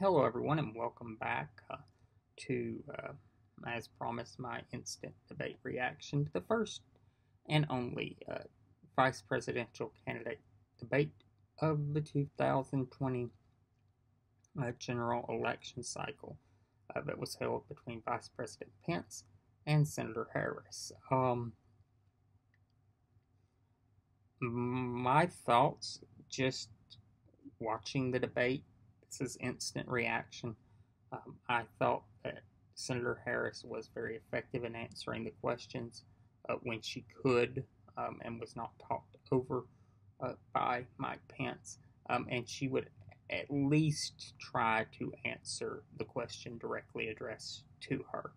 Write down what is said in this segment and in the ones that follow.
Hello, everyone, and welcome back to, as promised, my instant debate reaction to the first and only vice presidential candidate debate of the 2020 general election cycle that was held between Vice President Pence and Senator Harris. My thoughts just watching the debate. This is instant reaction. I thought that Senator Harris was very effective in answering the questions when she could and was not talked over by Mike Pence. And she would at least try to answer the question directly addressed to her.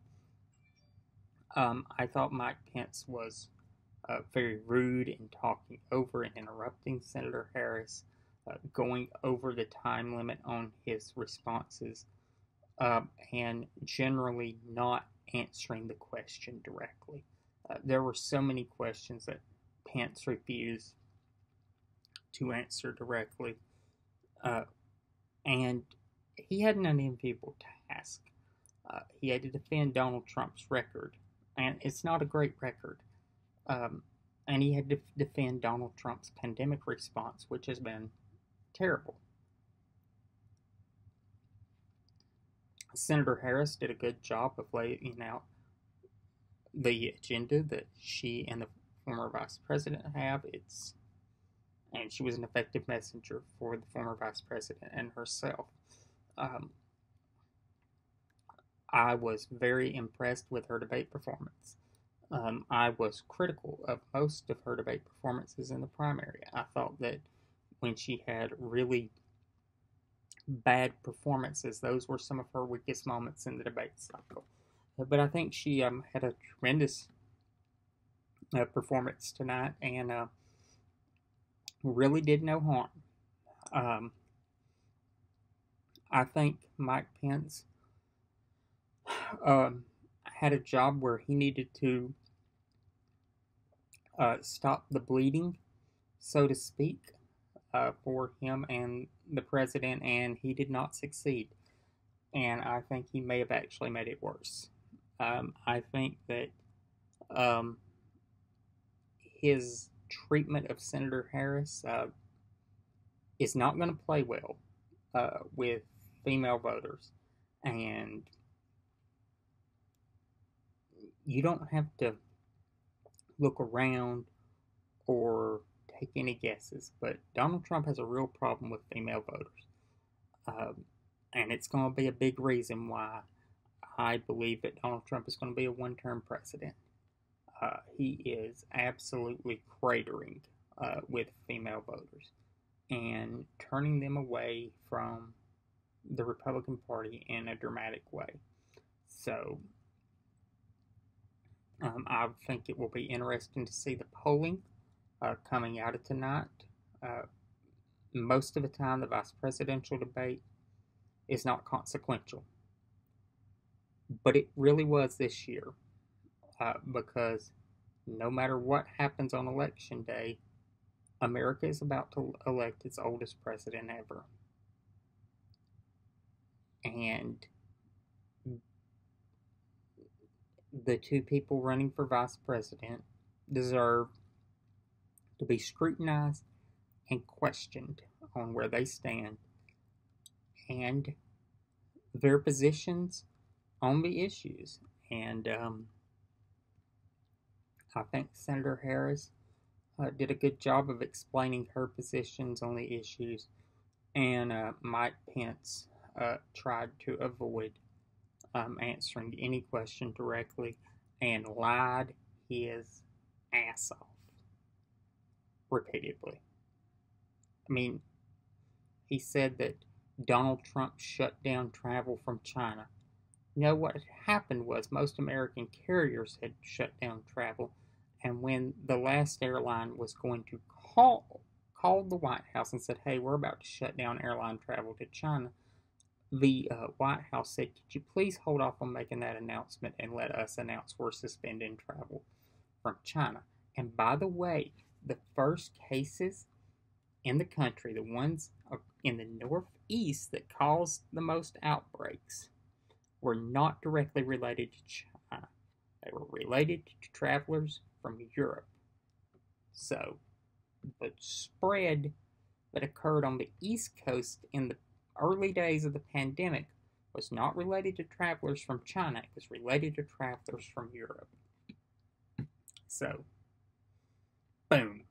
I thought Mike Pence was very rude in talking over and interrupting Senator Harris, going over the time limit on his responses, and generally not answering the question directly. There were so many questions that Pence refused to answer directly, and he had an unenviable task. He had to defend Donald Trump's record, and it's not a great record. And he had to defend Donald Trump's pandemic response, which has been terrible. Senator Harris did a good job of laying out the agenda that she and the former vice president have. And she was an effective messenger for the former vice president and herself. I was very impressed with her debate performance. I was critical of most of her debate performances in the primary. I thought that when she had really bad performances, those were some of her weakest moments in the debate cycle. But I think she had a tremendous performance tonight and really did no harm. I think Mike Pence had a job where he needed to stop the bleeding, so to speak, for him and the president, and he did not succeed. And I think he may have actually made it worse. I think that his treatment of Senator Harris is not going to play well with female voters. And you don't have to look around or take any guesses, but Donald Trump has a real problem with female voters. And it's going to be a big reason why I believe that Donald Trump is going to be a one-term president. He is absolutely cratering with female voters and turning them away from the Republican Party in a dramatic way. So I think it will be interesting to see the polling coming out of tonight. Most of the time, the vice presidential debate is not consequential, but it really was this year because no matter what happens on election day, America is about to elect its oldest president ever. And the two people running for vice president deserve to be scrutinized and questioned on where they stand and their positions on the issues. And I think Senator Harris did a good job of explaining her positions on the issues, and Mike Pence tried to avoid answering any question directly and lied his ass off repeatedly. I mean, he said that Donald Trump shut down travel from China. You know, what had happened was most American carriers had shut down travel, and when the last airline was going to called the White House and said, hey, we're about to shut down airline travel to China, the White House said, could you please hold off on making that announcement and let us announce we're suspending travel from China? And by the way, the first cases in the country, the ones in the Northeast that caused the most outbreaks, were not directly related to China. They were related to travelers from Europe. So, the spread that occurred on the East Coast in the early days of the pandemic was not related to travelers from China, it was related to travelers from Europe. So, boom.